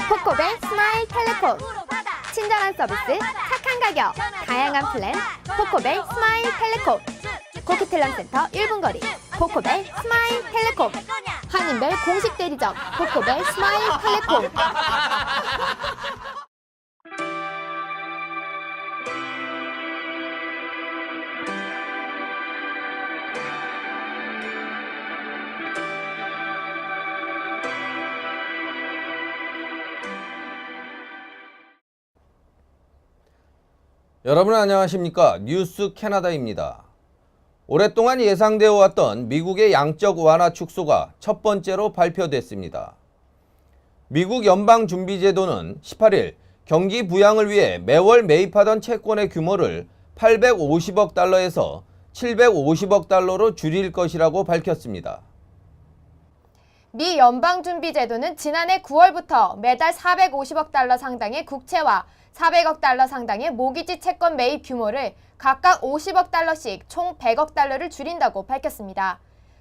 코코벨 스마일 텔레콤. 친절한 서비스, 착한 가격, 다양한 플랜. 코코벨 스마일 텔레콤. 코키텔란센터 1분 거리. 코코벨 스마일 텔레콤. 한인벨 공식 대리점. 코코벨 스마일 텔레콤. 여러분 안녕하십니까? 뉴스 캐나다입니다. 오랫동안 예상되어 왔던 미국의 양적 완화 축소가 첫 번째로 발표됐습니다. 미국 연방준비제도는 18일 경기 부양을 위해 매월 매입하던 채권의 규모를 850억 달러에서 750억 달러로 줄일 것이라고 밝혔습니다. 미 연방준비제도는 지난해 9월부터 매달 450억 달러 상당의 국채와 400억 달러 상당의 모기지 채권 매입 규모를 각각 50억 달러씩 총 100억 달러를 줄인다고 밝혔습니다.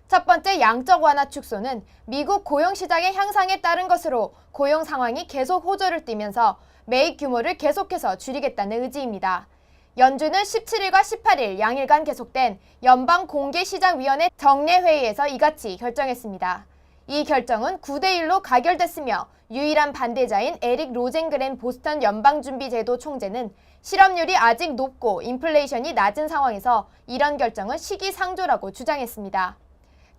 첫 번째 양적 완화 축소는 미국 고용시장의 향상에 따른 것으로 고용 상황이 계속 호조를 띠면서 매입 규모를 계속해서 줄이겠다는 의지입니다. 연준은 17일과 18일 양일간 계속된 연방공개시장위원회 정례회의에서 이같이 결정했습니다. 이 결정은 9대1로 가결됐으며 유일한 반대자인 에릭 로젠그렌 보스턴 연방준비제도 총재는 실업률이 아직 높고 인플레이션이 낮은 상황에서 이런 결정은 시기상조라고 주장했습니다.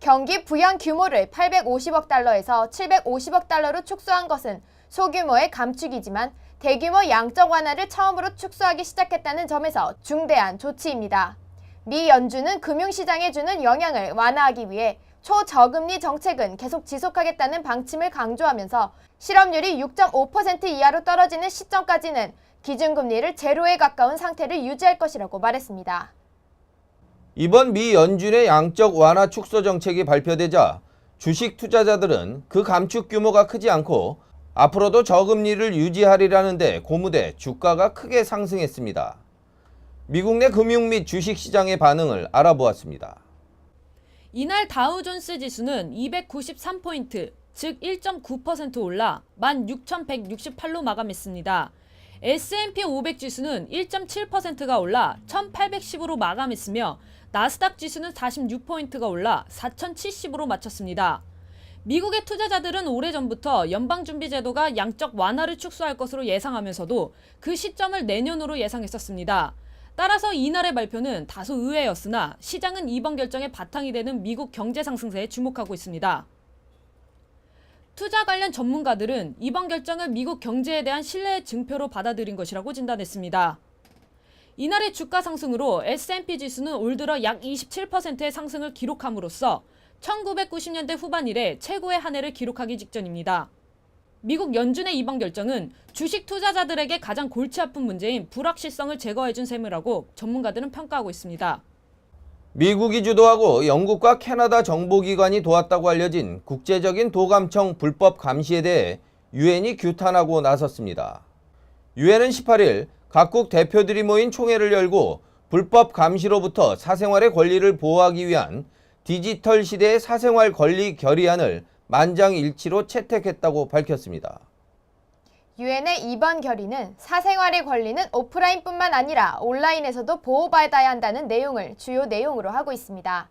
경기 부양 규모를 850억 달러에서 750억 달러로 축소한 것은 소규모의 감축이지만 대규모 양적 완화를 처음으로 축소하기 시작했다는 점에서 중대한 조치입니다. 미 연준은 금융시장에 주는 영향을 완화하기 위해 초저금리 정책은 계속 지속하겠다는 방침을 강조하면서 실업률이 6.5% 이하로 떨어지는 시점까지는 기준금리를 제로에 가까운 상태를 유지할 것이라고 말했습니다. 이번 미 연준의 양적 완화 축소 정책이 발표되자 주식 투자자들은 그 감축 규모가 크지 않고 앞으로도 저금리를 유지하리라는 데 고무돼 주가가 크게 상승했습니다. 미국 내 금융 및 주식 시장의 반응을 알아보았습니다. 이날 다우존스 지수는 293포인트, 즉 1.9% 올라 16,168로 마감했습니다. S&P 500 지수는 1.7%가 올라 1,810으로 마감했으며 나스닥 지수는 46포인트가 올라 4,070으로 마쳤습니다. 미국의 투자자들은 오래전부터 연방준비제도가 양적 완화를 축소할 것으로 예상하면서도 그 시점을 내년으로 예상했었습니다. 따라서 이날의 발표는 다소 의외였으나 시장은 이번 결정의 바탕이 되는 미국 경제 상승세에 주목하고 있습니다. 투자 관련 전문가들은 이번 결정을 미국 경제에 대한 신뢰의 증표로 받아들인 것이라고 진단했습니다. 이날의 주가 상승으로 S&P 지수는 올 들어 약 27%의 상승을 기록함으로써 1990년대 후반 이래 최고의 한 해를 기록하기 직전입니다. 미국 연준의 이번 결정은 주식 투자자들에게 가장 골치 아픈 문제인 불확실성을 제거해준 셈이라고 전문가들은 평가하고 있습니다. 미국이 주도하고 영국과 캐나다 정보기관이 도왔다고 알려진 국제적인 도감청 불법 감시에 대해 유엔이 규탄하고 나섰습니다. 유엔은 18일 각국 대표들이 모인 총회를 열고 불법 감시로부터 사생활의 권리를 보호하기 위한 디지털 시대의 사생활 권리 결의안을 만장일치로 채택했다고 밝혔습니다. 유엔의 이번 결의는 사생활의 권리는 오프라인뿐만 아니라 온라인에서도 보호받아야 한다는 내용을 주요 내용으로 하고 있습니다.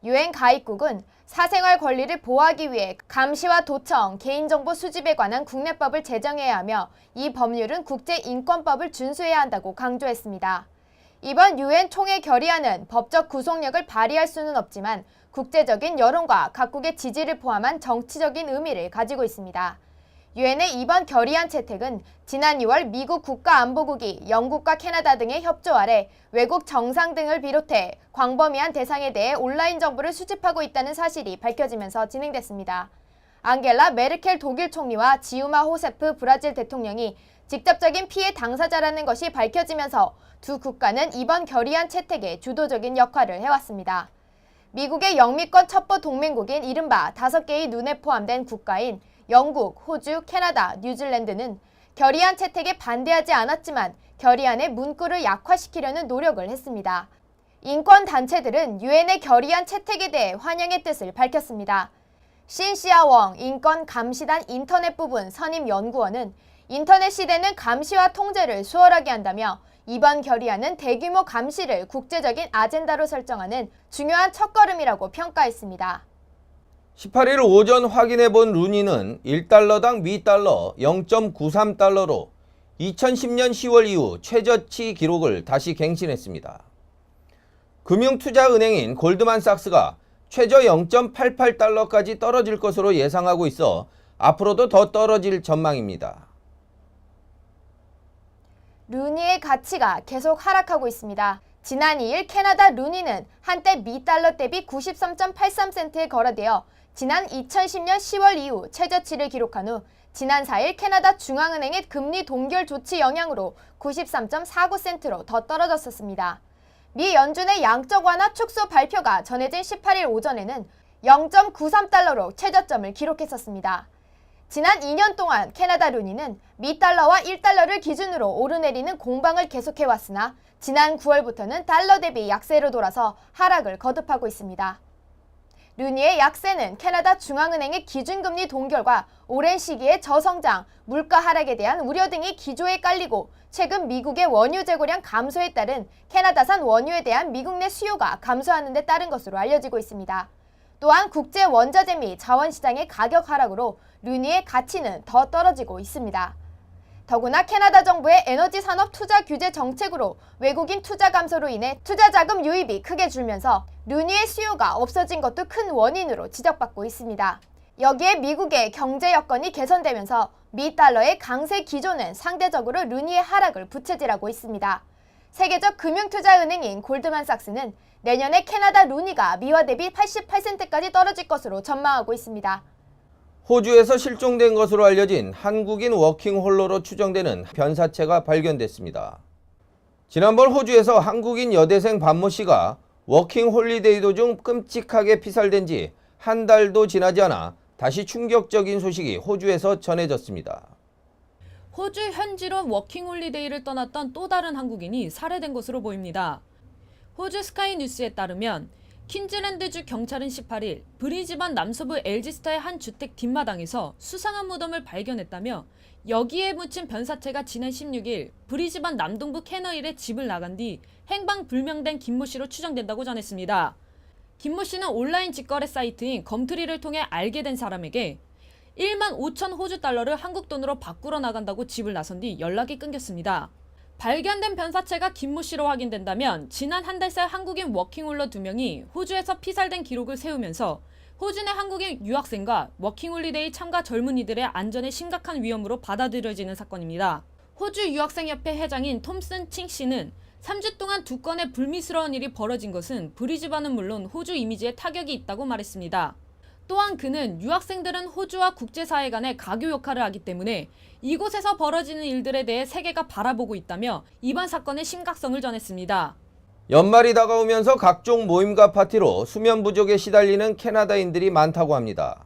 유엔 가입국은 사생활 권리를 보호하기 위해 감시와 도청, 개인정보 수집에 관한 국내법을 제정해야 하며 이 법률은 국제인권법을 준수해야 한다고 강조했습니다. 이번 유엔 총회 결의안은 법적 구속력을 발휘할 수는 없지만 국제적인 여론과 각국의 지지를 포함한 정치적인 의미를 가지고 있습니다. 유엔의 이번 결의안 채택은 지난 2월 미국 국가안보국이 영국과 캐나다 등의 협조 아래 외국 정상 등을 비롯해 광범위한 대상에 대해 온라인 정보를 수집하고 있다는 사실이 밝혀지면서 진행됐습니다. 앙겔라 메르켈 독일 총리와 지우마 호세프 브라질 대통령이 직접적인 피해 당사자라는 것이 밝혀지면서 두 국가는 이번 결의안 채택에 주도적인 역할을 해왔습니다. 미국의 영미권 첩보 동맹국인 이른바 5개의 눈에 포함된 국가인 영국, 호주, 캐나다, 뉴질랜드는 결의안 채택에 반대하지 않았지만 결의안의 문구를 약화시키려는 노력을 했습니다. 인권단체들은 유엔의 결의안 채택에 대해 환영의 뜻을 밝혔습니다. 신시아웡 인권감시단 인터넷 부분 선임 연구원은 인터넷 시대는 감시와 통제를 수월하게 한다며 이번 결의안은 대규모 감시를 국제적인 아젠다로 설정하는 중요한 첫걸음이라고 평가했습니다. 18일 오전 확인해본 루니는 1달러당 미달러 0.93달러로 2010년 10월 이후 최저치 기록을 다시 갱신했습니다. 금융투자은행인 골드만삭스가 최저 0.88달러까지 떨어질 것으로 예상하고 있어 앞으로도 더 떨어질 전망입니다. 루니의 가치가 계속 하락하고 있습니다. 지난 2일 캐나다 루니는 한때 미달러 대비 93.83센트에 거래되어 지난 2010년 10월 이후 최저치를 기록한 후 지난 4일 캐나다 중앙은행의 금리 동결 조치 영향으로 93.49센트로 더 떨어졌었습니다. 미 연준의 양적 완화 축소 발표가 전해진 18일 오전에는 0.93달러로 최저점을 기록했었습니다. 지난 2년 동안 캐나다 루니는 미달러와 1달러를 기준으로 오르내리는 공방을 계속해왔으나 지난 9월부터는 달러 대비 약세로 돌아서 하락을 거듭하고 있습니다. 루니의 약세는 캐나다 중앙은행의 기준금리 동결과 오랜 시기의 저성장, 물가 하락에 대한 우려 등이 기조에 깔리고 최근 미국의 원유 재고량 감소에 따른 캐나다산 원유에 대한 미국 내 수요가 감소하는 데 따른 것으로 알려지고 있습니다. 또한 국제 원자재 및 자원시장의 가격 하락으로 루니의 가치는 더 떨어지고 있습니다. 더구나 캐나다 정부의 에너지 산업 투자 규제 정책으로 외국인 투자 감소로 인해 투자 자금 유입이 크게 줄면서 루니의 수요가 없어진 것도 큰 원인으로 지적받고 있습니다. 여기에 미국의 경제 여건이 개선되면서 미 달러의 강세 기조는 상대적으로 루니의 하락을 부채질하고 있습니다. 세계적 금융투자은행인 골드만삭스는 내년에 캐나다 루니가 미화 대비 88센트까지 떨어질 것으로 전망하고 있습니다. 호주에서 실종된 것으로 알려진 한국인 워킹홀러로 추정되는 변사체가 발견됐습니다. 지난번 호주에서 한국인 여대생 반모 씨가 워킹홀리데이 도중 끔찍하게 피살된 지 한 달도 지나지 않아 다시 충격적인 소식이 호주에서 전해졌습니다. 호주 현지로 워킹홀리데이를 떠났던 또 다른 한국인이 살해된 것으로 보입니다. 호주 스카이 뉴스에 따르면 퀸즐랜드주 경찰은 18일 브리즈번 남서부 엘지스터의 한 주택 뒷마당에서 수상한 무덤을 발견했다며 여기에 묻힌 변사체가 지난 16일 브리즈번 남동부 캐너힐의 집을 나간 뒤 행방불명된 김모 씨로 추정된다고 전했습니다. 김모 씨는 온라인 직거래 사이트인 검트리를 통해 알게 된 사람에게 1만 5천 호주 달러를 한국 돈으로 바꾸러 나간다고 집을 나선 뒤 연락이 끊겼습니다. 발견된 변사체가 김모 씨로 확인된다면 지난 한 달 새 한국인 워킹홀러 2명이 호주에서 피살된 기록을 세우면서 호주 내 한국인 유학생과 워킹홀리데이 참가 젊은이들의 안전에 심각한 위험으로 받아들여지는 사건입니다. 호주 유학생협회 회장인 톰슨 칭 씨는 3주 동안 2건의 불미스러운 일이 벌어진 것은 브리즈번은 물론 호주 이미지에 타격이 있다고 말했습니다. 또한 그는 유학생들은 호주와 국제사회 간의 가교 역할을 하기 때문에 이곳에서 벌어지는 일들에 대해 세계가 바라보고 있다며 이번 사건의 심각성을 전했습니다. 연말이 다가오면서 각종 모임과 파티로 수면 부족에 시달리는 캐나다인들이 많다고 합니다.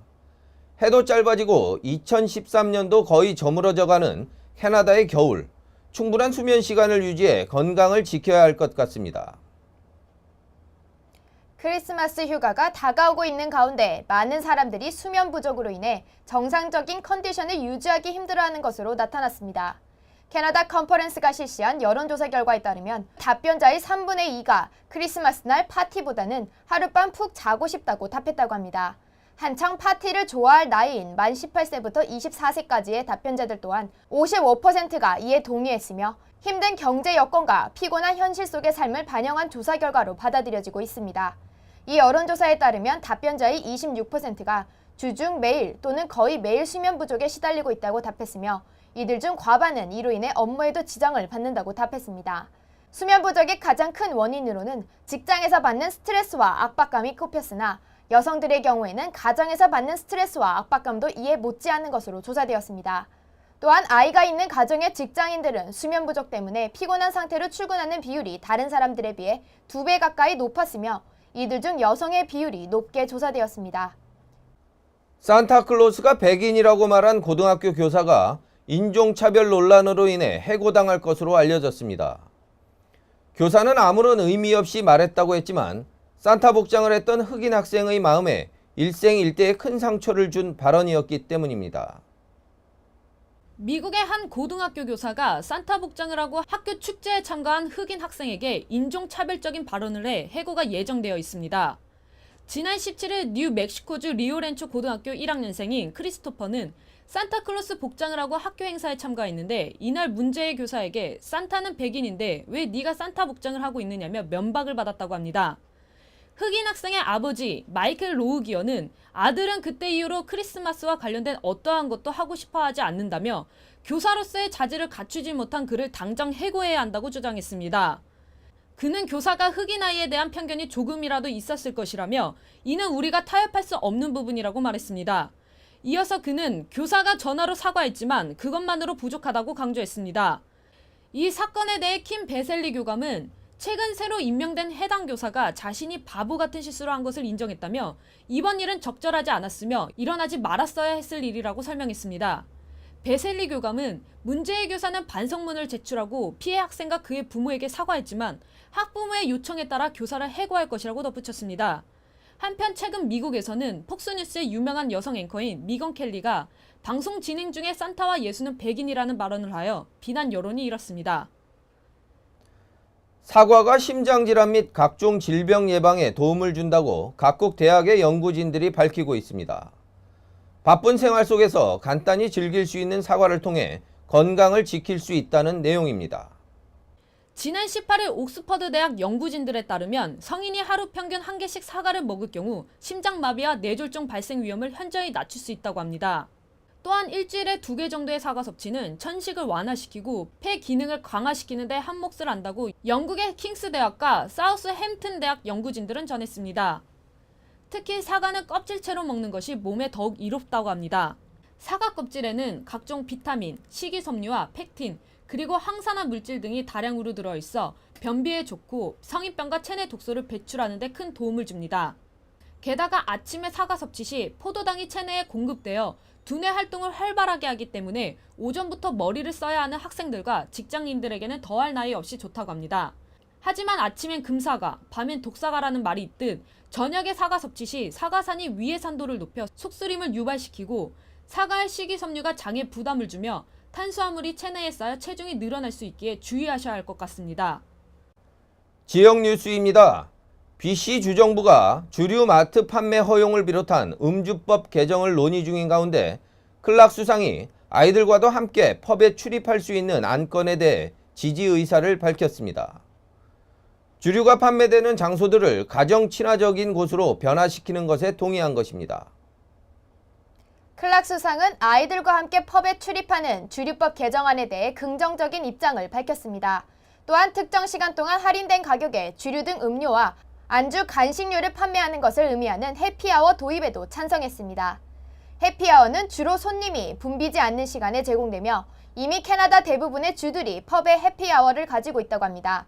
해도 짧아지고 2013년도 거의 저물어져가는 캐나다의 겨울, 충분한 수면 시간을 유지해 건강을 지켜야 할 것 같습니다. 크리스마스 휴가가 다가오고 있는 가운데 많은 사람들이 수면 부족으로 인해 정상적인 컨디션을 유지하기 힘들어하는 것으로 나타났습니다. 캐나다 컨퍼런스가 실시한 여론조사 결과에 따르면 답변자의 3분의 2가 크리스마스 날 파티보다는 하룻밤 푹 자고 싶다고 답했다고 합니다. 한창 파티를 좋아할 나이인 만 18세부터 24세까지의 답변자들 또한 55%가 이에 동의했으며 힘든 경제 여건과 피곤한 현실 속의 삶을 반영한 조사 결과로 받아들여지고 있습니다. 이 여론조사에 따르면 답변자의 26%가 주중 매일 또는 거의 매일 수면 부족에 시달리고 있다고 답했으며 이들 중 과반은 이로 인해 업무에도 지장을 받는다고 답했습니다. 수면 부족의 가장 큰 원인으로는 직장에서 받는 스트레스와 압박감이 꼽혔으나 여성들의 경우에는 가정에서 받는 스트레스와 압박감도 이에 못지않은 것으로 조사되었습니다. 또한 아이가 있는 가정의 직장인들은 수면 부족 때문에 피곤한 상태로 출근하는 비율이 다른 사람들에 비해 2배 가까이 높았으며 이들 중 여성의 비율이 높게 조사되었습니다. 산타클로스가 백인이라고 말한 고등학교 교사가 인종차별 논란으로 인해 해고당할 것으로 알려졌습니다. 교사는 아무런 의미 없이 말했다고 했지만 산타 복장을 했던 흑인 학생의 마음에 일생일대에 큰 상처를 준 발언이었기 때문입니다. 미국의 한 고등학교 교사가 산타 복장을 하고 학교 축제에 참가한 흑인 학생에게 인종차별적인 발언을 해 해고가 예정되어 있습니다. 지난 17일 뉴멕시코주 리오렌초 고등학교 1학년생인 크리스토퍼는 산타클로스 복장을 하고 학교 행사에 참가했는데 이날 문제의 교사에게 산타는 백인인데 왜 네가 산타 복장을 하고 있느냐며 면박을 받았다고 합니다. 흑인 학생의 아버지 마이클 로우 기어는 아들은 그때 이후로 크리스마스와 관련된 어떠한 것도 하고 싶어 하지 않는다며 교사로서의 자질을 갖추지 못한 그를 당장 해고해야 한다고 주장했습니다. 그는 교사가 흑인 아이에 대한 편견이 조금이라도 있었을 것이라며 이는 우리가 타협할 수 없는 부분이라고 말했습니다. 이어서 그는 교사가 전화로 사과했지만 그것만으로 부족하다고 강조했습니다. 이 사건에 대해 킴 베셀리 교감은 최근 새로 임명된 해당 교사가 자신이 바보 같은 실수를 한 것을 인정했다며 이번 일은 적절하지 않았으며 일어나지 말았어야 했을 일이라고 설명했습니다. 베셀리 교감은 문제의 교사는 반성문을 제출하고 피해 학생과 그의 부모에게 사과했지만 학부모의 요청에 따라 교사를 해고할 것이라고 덧붙였습니다. 한편 최근 미국에서는 폭스뉴스의 유명한 여성 앵커인 미건 켈리가 방송 진행 중에 산타와 예수는 백인이라는 발언을 하여 비난 여론이 일었습니다. 사과가 심장질환 및 각종 질병 예방에 도움을 준다고 각국 대학의 연구진들이 밝히고 있습니다. 바쁜 생활 속에서 간단히 즐길 수 있는 사과를 통해 건강을 지킬 수 있다는 내용입니다. 지난 18일 옥스퍼드 대학 연구진들에 따르면 성인이 하루 평균 1개씩 사과를 먹을 경우 심장마비와 뇌졸중 발생 위험을 현저히 낮출 수 있다고 합니다. 또한 일주일에 2개 정도의 사과 섭취는 천식을 완화시키고 폐 기능을 강화시키는 데 한몫을 한다고 영국의 킹스 대학과 사우스햄튼 대학 연구진들은 전했습니다. 특히 사과는 껍질채로 먹는 것이 몸에 더욱 이롭다고 합니다. 사과 껍질에는 각종 비타민, 식이섬유와 팩틴, 그리고 항산화 물질 등이 다량으로 들어있어 변비에 좋고 성인병과 체내 독소를 배출하는 데 큰 도움을 줍니다. 게다가 아침에 사과 섭취 시 포도당이 체내에 공급되어 두뇌 활동을 활발하게 하기 때문에 오전부터 머리를 써야 하는 학생들과 직장인들에게는 더할 나위 없이 좋다고 합니다. 하지만 아침엔 금사과, 밤엔 독사과라는 말이 있듯 저녁에 사과 섭취 시 사과산이 위의 산도를 높여 속쓰림을 유발시키고 사과의 식이섬유가 장에 부담을 주며 탄수화물이 체내에 쌓여 체중이 늘어날 수 있기에 주의하셔야 할 것 같습니다. 지역 뉴스입니다. BC 주정부가 주류 마트 판매 허용을 비롯한 음주법 개정을 논의 중인 가운데 클락 수상이 아이들과도 함께 펍에 출입할 수 있는 안건에 대해 지지 의사를 밝혔습니다. 주류가 판매되는 장소들을 가정 친화적인 곳으로 변화시키는 것에 동의한 것입니다. 클락 수상은 아이들과 함께 펍에 출입하는 주류법 개정안에 대해 긍정적인 입장을 밝혔습니다. 또한 특정 시간 동안 할인된 가격에 주류 등 음료와 안주 간식류를 판매하는 것을 의미하는 해피아워 도입에도 찬성했습니다. 해피아워는 주로 손님이 붐비지 않는 시간에 제공되며 이미 캐나다 대부분의 주들이 펍에 해피아워를 가지고 있다고 합니다.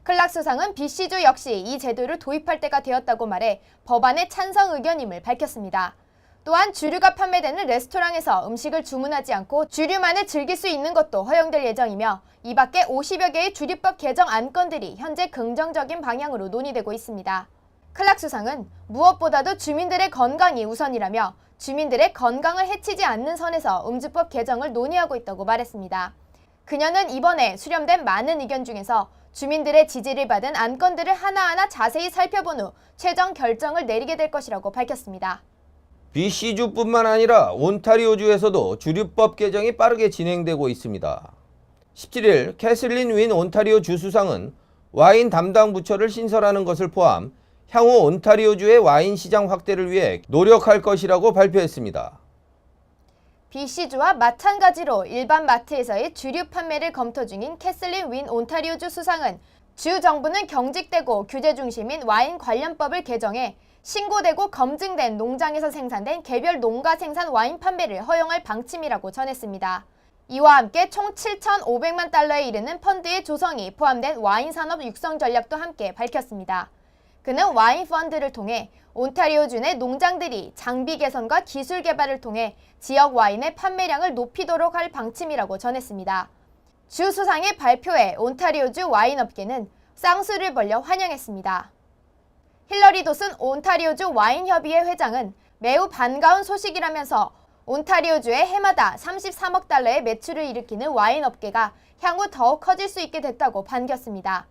클락 수상은 BC주 역시 이 제도를 도입할 때가 되었다고 말해 법안의 찬성 의견임을 밝혔습니다. 또한 주류가 판매되는 레스토랑에서 음식을 주문하지 않고 주류만을 즐길 수 있는 것도 허용될 예정이며 이 밖에 50여 개의 주류법 개정 안건들이 현재 긍정적인 방향으로 논의되고 있습니다. 클락 수상은 무엇보다도 주민들의 건강이 우선이라며 주민들의 건강을 해치지 않는 선에서 음주법 개정을 논의하고 있다고 말했습니다. 그녀는 이번에 수렴된 많은 의견 중에서 주민들의 지지를 받은 안건들을 하나하나 자세히 살펴본 후 최종 결정을 내리게 될 것이라고 밝혔습니다. BC주뿐만 아니라 온타리오주에서도 주류법 개정이 빠르게 진행되고 있습니다. 17일 캐슬린 윈 온타리오 주수상은 와인 담당 부처를 신설하는 것을 포함 향후 온타리오주의 와인 시장 확대를 위해 노력할 것이라고 발표했습니다. BC주와 마찬가지로 일반 마트에서의 주류 판매를 검토 중인 캐슬린 윈 온타리오주 수상은 주 정부는 경직되고 규제 중심인 와인 관련법을 개정해 신고되고 검증된 농장에서 생산된 개별 농가 생산 와인 판매를 허용할 방침이라고 전했습니다. 이와 함께 총 7,500만 달러에 이르는 펀드의 조성이 포함된 와인 산업 육성 전략도 함께 밝혔습니다. 그는 와인 펀드를 통해 온타리오주 내 농장들이 장비 개선과 기술 개발을 통해 지역 와인의 판매량을 높이도록 할 방침이라고 전했습니다. 주 수상의 발표에 온타리오주 와인업계는 쌍수를 벌려 환영했습니다. 힐러리 돛은 온타리오주 와인협의회 회장은 매우 반가운 소식이라면서 온타리오주에 해마다 33억 달러의 매출을 일으키는 와인 업계가 향후 더욱 커질 수 있게 됐다고 반겼습니다.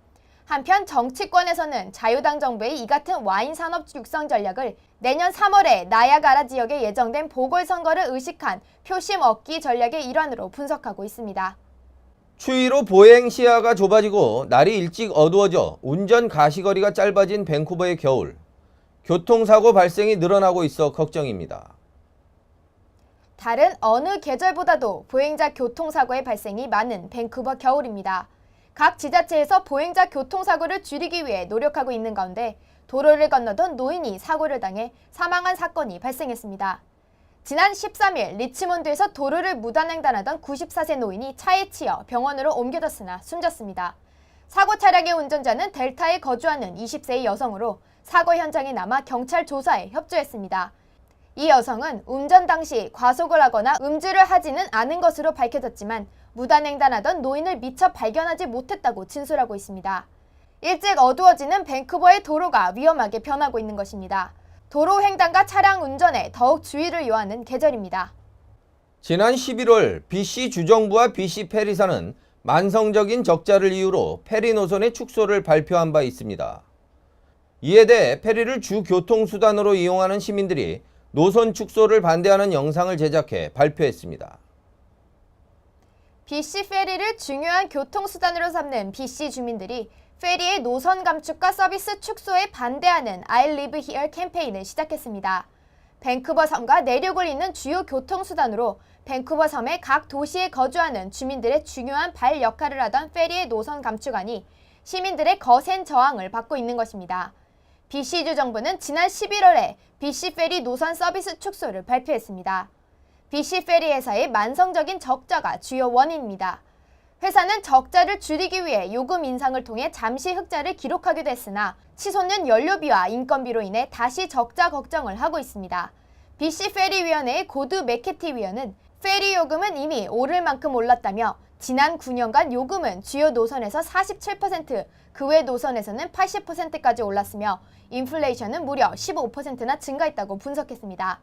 한편 정치권에서는 자유당 정부의 이 같은 와인 산업 육성 전략을 내년 3월에 나야가라 지역에 예정된 보궐선거를 의식한 표심 얻기 전략의 일환으로 분석하고 있습니다. 추위로 보행 시야가 좁아지고 날이 일찍 어두워져 운전 가시거리가 짧아진 밴쿠버의 겨울. 교통사고 발생이 늘어나고 있어 걱정입니다. 다른 어느 계절보다도 보행자 교통사고의 발생이 많은 밴쿠버 겨울입니다. 각 지자체에서 보행자 교통사고를 줄이기 위해 노력하고 있는 가운데 도로를 건너던 노인이 사고를 당해 사망한 사건이 발생했습니다. 지난 13일 리치몬드에서 도로를 무단횡단하던 94세 노인이 차에 치여 병원으로 옮겨졌으나 숨졌습니다. 사고 차량의 운전자는 델타에 거주하는 20세의 여성으로 사고 현장에 남아 경찰 조사에 협조했습니다. 이 여성은 운전 당시 과속을 하거나 음주를 하지는 않은 것으로 밝혀졌지만 무단횡단하던 노인을 미처 발견하지 못했다고 진술하고 있습니다. 일찍 어두워지는 밴쿠버의 도로가 위험하게 변하고 있는 것입니다. 도로 횡단과 차량 운전에 더욱 주의를 요하는 계절입니다. 지난 11월 BC 주정부와 BC 페리사는 만성적인 적자를 이유로 페리 노선의 축소를 발표한 바 있습니다. 이에 대해 페리를 주 교통수단으로 이용하는 시민들이 노선 축소를 반대하는 영상을 제작해 발표했습니다. BC 페리를 중요한 교통수단으로 삼는 BC 주민들이 페리의 노선 감축과 서비스 축소에 반대하는 I Live Here 캠페인을 시작했습니다. 밴쿠버 섬과 내륙을 잇는 주요 교통수단으로 밴쿠버 섬의 각 도시에 거주하는 주민들의 중요한 발 역할을 하던 페리의 노선 감축안이 시민들의 거센 저항을 받고 있는 것입니다. BC주 정부는 지난 11월에 BC 페리 노선 서비스 축소를 발표했습니다. BC 페리 회사의 만성적인 적자가 주요 원인입니다. 회사는 적자를 줄이기 위해 요금 인상을 통해 잠시 흑자를 기록하기도 했으나 치솟는 연료비와 인건비로 인해 다시 적자 걱정을 하고 있습니다. BC 페리위원회의 고드 맥케티 위원은 페리 요금은 이미 오를 만큼 올랐다며 지난 9년간 요금은 주요 노선에서 47%, 그 외 노선에서는 80%까지 올랐으며 인플레이션은 무려 15%나 증가했다고 분석했습니다.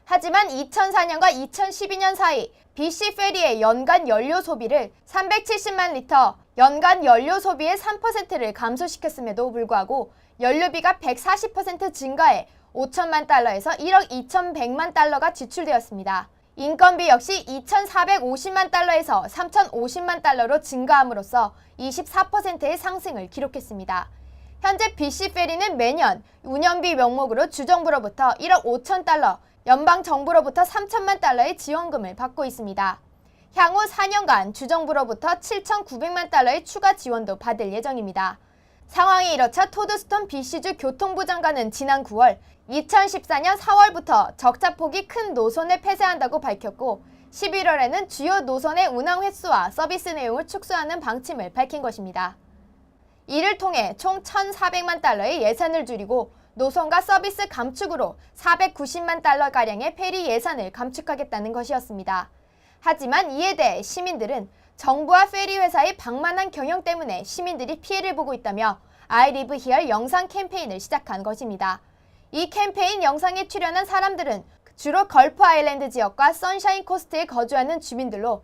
하지만 2004년과 2012년 사이 BC 페리의 연간 연료 소비를 370만 리터, 연간 연료 소비의 3%를 감소시켰음에도 불구하고 연료비가 140% 증가해 5천만 달러에서 1억 2,100만 달러가 지출되었습니다. 인건비 역시 2,450만 달러에서 3,050만 달러로 증가함으로써 24%의 상승을 기록했습니다. 현재 BC 페리는 매년 운영비 명목으로 주정부로부터 1억 5천 달러, 연방정부로부터 3천만 달러의 지원금을 받고 있습니다. 향후 4년간 주정부로부터 7,900만 달러의 추가 지원도 받을 예정입니다. 상황이 이렇자 토드스톤 BC주 교통부 장관은 지난 9월 2014년 4월부터 적자폭이 큰 노선을 폐쇄한다고 밝혔고 11월에는 주요 노선의 운항 횟수와 서비스 내용을 축소하는 방침을 밝힌 것입니다. 이를 통해 총 1,400만 달러의 예산을 줄이고 노선과 서비스 감축으로 490만 달러가량의 페리 예산을 감축하겠다는 것이었습니다. 하지만 이에 대해 시민들은 정부와 페리 회사의 방만한 경영 때문에 시민들이 피해를 보고 있다며 I Live Here 영상 캠페인을 시작한 것입니다. 이 캠페인 영상에 출연한 사람들은 주로 걸프 아일랜드 지역과 선샤인 코스트에 거주하는 주민들로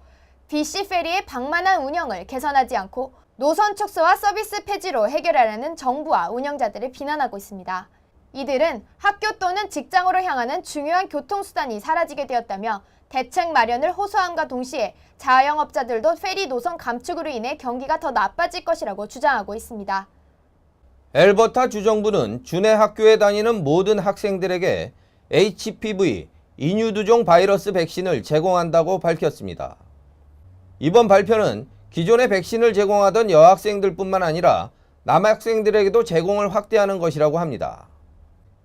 BC 페리의 방만한 운영을 개선하지 않고 노선 축소와 서비스 폐지로 해결하려는 정부와 운영자들을 비난하고 있습니다. 이들은 학교 또는 직장으로 향하는 중요한 교통수단이 사라지게 되었다며 대책 마련을 호소함과 동시에 자영업자들도 페리 노선 감축으로 인해 경기가 더 나빠질 것이라고 주장하고 있습니다. 엘버타 주정부는 주내 학교에 다니는 모든 학생들에게 HPV 인유두종 바이러스 백신을 제공한다고 밝혔습니다. 이번 발표는 기존의 백신을 제공하던 여학생들뿐만 아니라 남학생들에게도 제공을 확대하는 것이라고 합니다.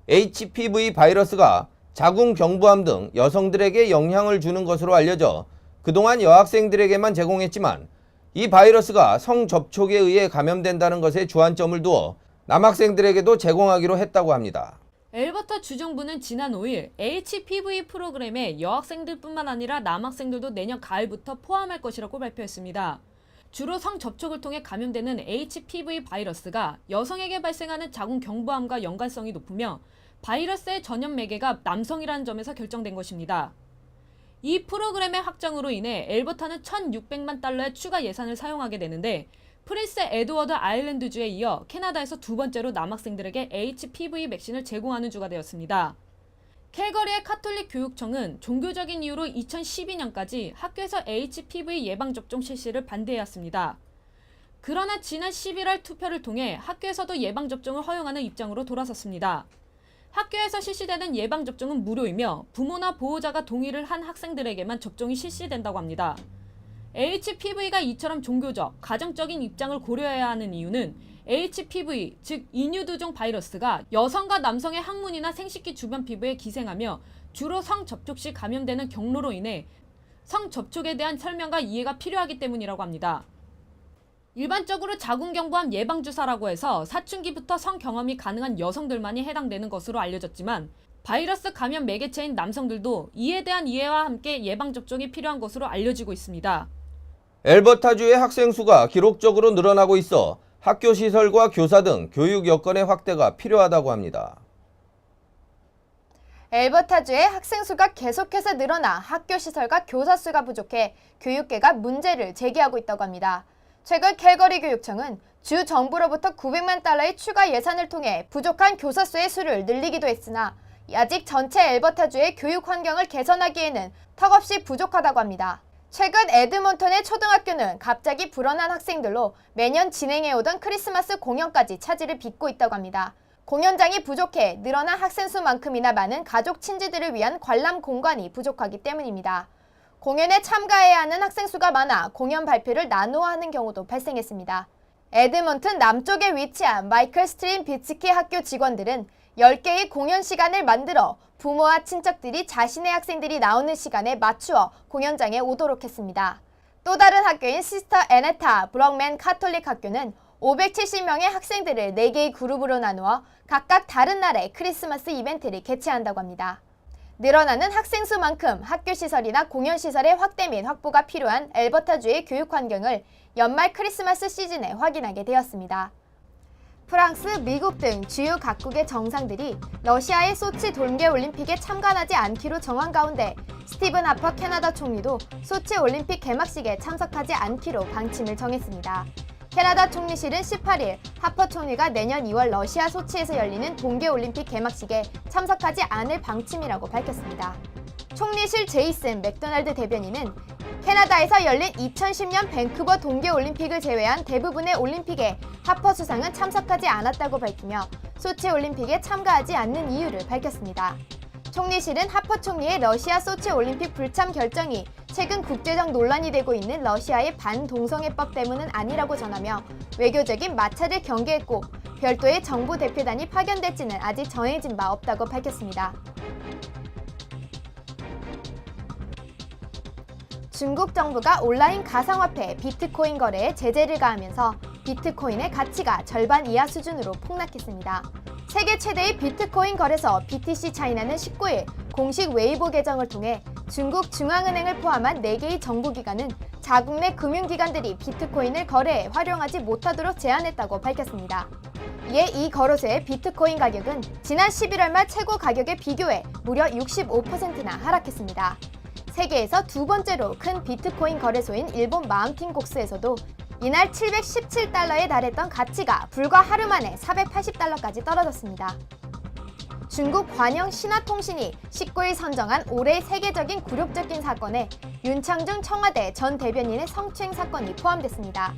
HPV 바이러스가 자궁 경부암 등 여성들에게 영향을 주는 것으로 알려져 그동안 여학생들에게만 제공했지만 이 바이러스가 성접촉에 의해 감염된다는 것에 주안점을 두어 남학생들에게도 제공하기로 했다고 합니다. 엘버타 주정부는 지난 5일 HPV 프로그램에 여학생들뿐만 아니라 남학생들도 내년 가을부터 포함할 것이라고 발표했습니다. 주로 성접촉을 통해 감염되는 HPV 바이러스가 여성에게 발생하는 자궁 경부암과 연관성이 높으며 바이러스의 전염 매개가 남성이라는 점에서 결정된 것입니다. 이 프로그램의 확장으로 인해 엘버타는 1,600만 달러의 추가 예산을 사용하게 되는데 프린스 에드워드 아일랜드주에 이어 캐나다에서 두 번째로 남학생들에게 HPV 백신을 제공하는 주가 되었습니다. 캘거리의 카톨릭 교육청은 종교적인 이유로 2012년까지 학교에서 HPV 예방접종 실시를 반대해왔습니다. 그러나 지난 11월 투표를 통해 학교에서도 예방접종을 허용하는 입장으로 돌아섰습니다. 학교에서 실시되는 예방접종은 무료이며 부모나 보호자가 동의를 한 학생들에게만 접종이 실시된다고 합니다. HPV가 이처럼 종교적, 가정적인 입장을 고려해야 하는 이유는 HPV, 즉 인유두종 바이러스가 여성과 남성의 항문이나 생식기 주변 피부에 기생하며 주로 성접촉 시 감염되는 경로로 인해 성접촉에 대한 설명과 이해가 필요하기 때문이라고 합니다. 일반적으로 자궁경부암 예방주사라고 해서 사춘기부터 성경험이 가능한 여성들만이 해당되는 것으로 알려졌지만 바이러스 감염 매개체인 남성들도 이에 대한 이해와 함께 예방접종이 필요한 것으로 알려지고 있습니다. 엘버타주의 학생 수가 기록적으로 늘어나고 있어 학교 시설과 교사 등 교육 여건의 확대가 필요하다고 합니다. 엘버타주의 학생 수가 계속해서 늘어나 학교 시설과 교사 수가 부족해 교육계가 문제를 제기하고 있다고 합니다. 최근 캘거리 교육청은 주 정부로부터 900만 달러의 추가 예산을 통해 부족한 교사 수의 수를 늘리기도 했으나 아직 전체 엘버타주의 교육 환경을 개선하기에는 턱없이 부족하다고 합니다. 최근 에드먼턴의 초등학교는 갑자기 불어난 학생들로 매년 진행해오던 크리스마스 공연까지 차질을 빚고 있다고 합니다. 공연장이 부족해 늘어난 학생 수만큼이나 많은 가족 친지들을 위한 관람 공간이 부족하기 때문입니다. 공연에 참가해야 하는 학생 수가 많아 공연 발표를 나누어 하는 경우도 발생했습니다. 에드먼튼 남쪽에 위치한 마이클 스트림 비츠키 학교 직원들은 10개의 공연 시간을 만들어 부모와 친척들이 자신의 학생들이 나오는 시간에 맞추어 공연장에 오도록 했습니다. 또 다른 학교인 시스터 애네타 브럭맨 카톨릭 학교는 570명의 학생들을 4개의 그룹으로 나누어 각각 다른 날에 크리스마스 이벤트를 개최한다고 합니다. 늘어나는 학생 수만큼 학교 시설이나 공연 시설의 확대 및 확보가 필요한 엘버타주의 교육 환경을 연말 크리스마스 시즌에 확인하게 되었습니다. 프랑스, 미국 등 주요 각국의 정상들이 러시아의 소치 동계올림픽에 참관하지 않기로 정한 가운데 스티븐 하퍼 캐나다 총리도 소치 올림픽 개막식에 참석하지 않기로 방침을 정했습니다. 캐나다 총리실은 18일 하퍼 총리가 내년 2월 러시아 소치에서 열리는 동계올림픽 개막식에 참석하지 않을 방침이라고 밝혔습니다. 총리실 제이슨 맥도날드 대변인은 캐나다에서 열린 2010년 밴쿠버 동계올림픽을 제외한 대부분의 올림픽에 하퍼 수상은 참석하지 않았다고 밝히며 소치 올림픽에 참가하지 않는 이유를 밝혔습니다. 총리실은 하퍼 총리의 러시아 소치 올림픽 불참 결정이 최근 국제적 논란이 되고 있는 러시아의 반동성애법 때문은 아니라고 전하며 외교적인 마찰을 경계했고 별도의 정부 대표단이 파견될지는 아직 정해진 바 없다고 밝혔습니다. 중국 정부가 온라인 가상화폐 비트코인 거래에 제재를 가하면서 비트코인의 가치가 절반 이하 수준으로 폭락했습니다. 세계 최대의 비트코인 거래소 BTC 차이나는 19일 공식 웨이보 계정을 통해 중국 중앙은행을 포함한 4개의 정부기관은 자국 내 금융기관들이 비트코인을 거래해 활용하지 못하도록 제한했다고 밝혔습니다. 이에 이 거래소의 비트코인 가격은 지난 11월 말 최고 가격에 비교해 무려 65%나 하락했습니다. 세계에서 두 번째로 큰 비트코인 거래소인 일본 마운틴 곡스에서도 이날 717달러에 달했던 가치가 불과 하루 만에 480달러까지 떨어졌습니다. 중국 관영 신화통신이 19일 선정한 올해의 세계적인 굴욕적인 사건에 윤창중 청와대 전 대변인의 성추행 사건이 포함됐습니다.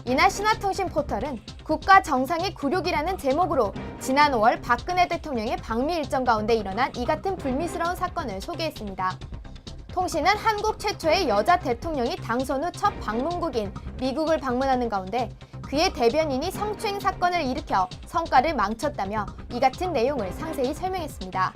이날 신화통신 포털은 국가 정상의 굴욕이라는 제목으로 지난 5월 박근혜 대통령의 방미 일정 가운데 일어난 이 같은 불미스러운 사건을 소개했습니다. 통신은 한국 최초의 여자 대통령이 당선 후 첫 방문국인 미국을 방문하는 가운데 그의 대변인이 성추행 사건을 일으켜 성과를 망쳤다며 이 같은 내용을 상세히 설명했습니다.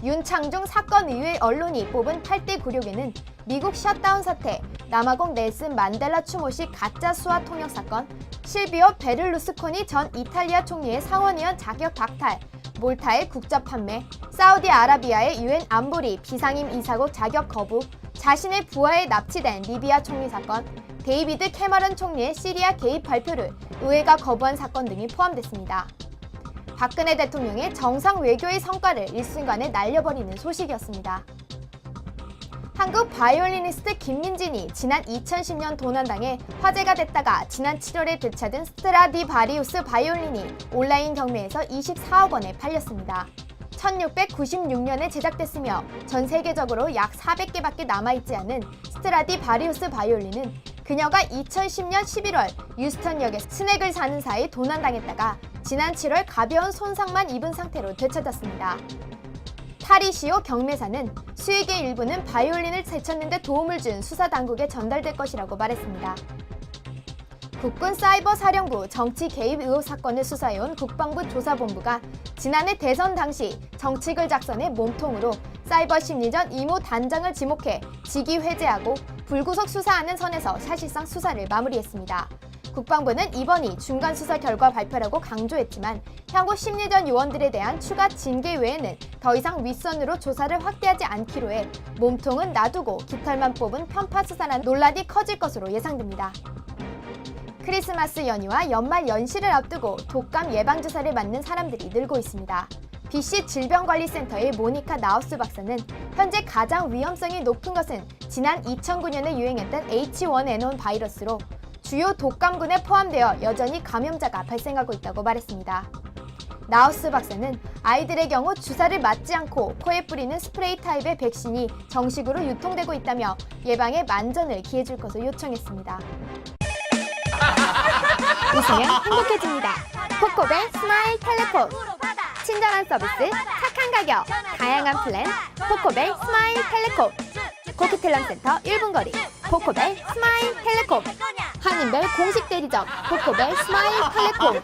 윤창중 사건 이후의 언론이 뽑은 8대 굴욕에는 미국 셧다운 사태, 남아공 넬슨 만델라 추모식 가짜 수화 통역 사건, 실비오 베를루스코니 전 이탈리아 총리의 상원의원 자격 박탈, 몰타의 국적 판매, 사우디아라비아의 유엔 안보리 비상임 이사국 자격 거부, 자신의 부하에 납치된 리비아 총리 사건, 데이비드 캐머런 총리의 시리아 개입 발표를 의회가 거부한 사건 등이 포함됐습니다. 박근혜 대통령의 정상 외교의 성과를 일순간에 날려버리는 소식이었습니다. 한국 바이올리니스트 김민진이 지난 2010년 도난당해 화제가 됐다가 지난 7월에 되찾은 스트라디바리우스 바이올린이 온라인 경매에서 24억 원에 팔렸습니다. 1696년에 제작됐으며 전 세계적으로 약 400개밖에 남아있지 않은 스트라디바리우스 바이올린은 그녀가 2010년 11월 유스턴역에서 스낵을 사는 사이 도난당했다가 지난 7월 가벼운 손상만 입은 상태로 되찾았습니다. 타리시오 경매사는 수익의 일부는 바이올린을 되찾는 데 도움을 준 수사당국에 전달될 것이라고 말했습니다. 국군 사이버사령부 정치 개입 의혹 사건을 수사해온 국방부 조사본부가 지난해 대선 당시 정치글 작성의 몸통으로 사이버 심리전 이모 단장을 지목해 직위 회제하고 불구속 수사하는 선에서 사실상 수사를 마무리했습니다. 국방부는 이번이 중간 수사 결과 발표라고 강조했지만 향후 심리전 요원들에 대한 추가 징계 외에는 더 이상 윗선으로 조사를 확대하지 않기로 해 몸통은 놔두고 깃털만 뽑은 편파 수사라는 논란이 커질 것으로 예상됩니다. 크리스마스 연휴와 연말 연시를 앞두고 독감 예방주사를 맞는 사람들이 늘고 있습니다. BC 질병관리센터의 모니카 나우스 박사는 현재 가장 위험성이 높은 것은 지난 2009년에 유행했던 H1N1 바이러스로 주요 독감군에 포함되어 여전히 감염자가 발생하고 있다고 말했습니다. 나우스 박사는 아이들의 경우 주사를 맞지 않고 코에 뿌리는 스프레이 타입의 백신이 정식으로 유통되고 있다며 예방에 만전을 기해줄 것을 요청했습니다. 웃으면 행복해집니다. 코코벨 스마일 텔레폰. 친절한 서비스, 착한 가격, 다양한 플랜, 코코벨 스마일 텔레콤. 코크텔남센터 1분 거리, 코코벨 스마일 텔레콤. 한인벨 공식 대리점, 코코벨 스마일 텔레콤.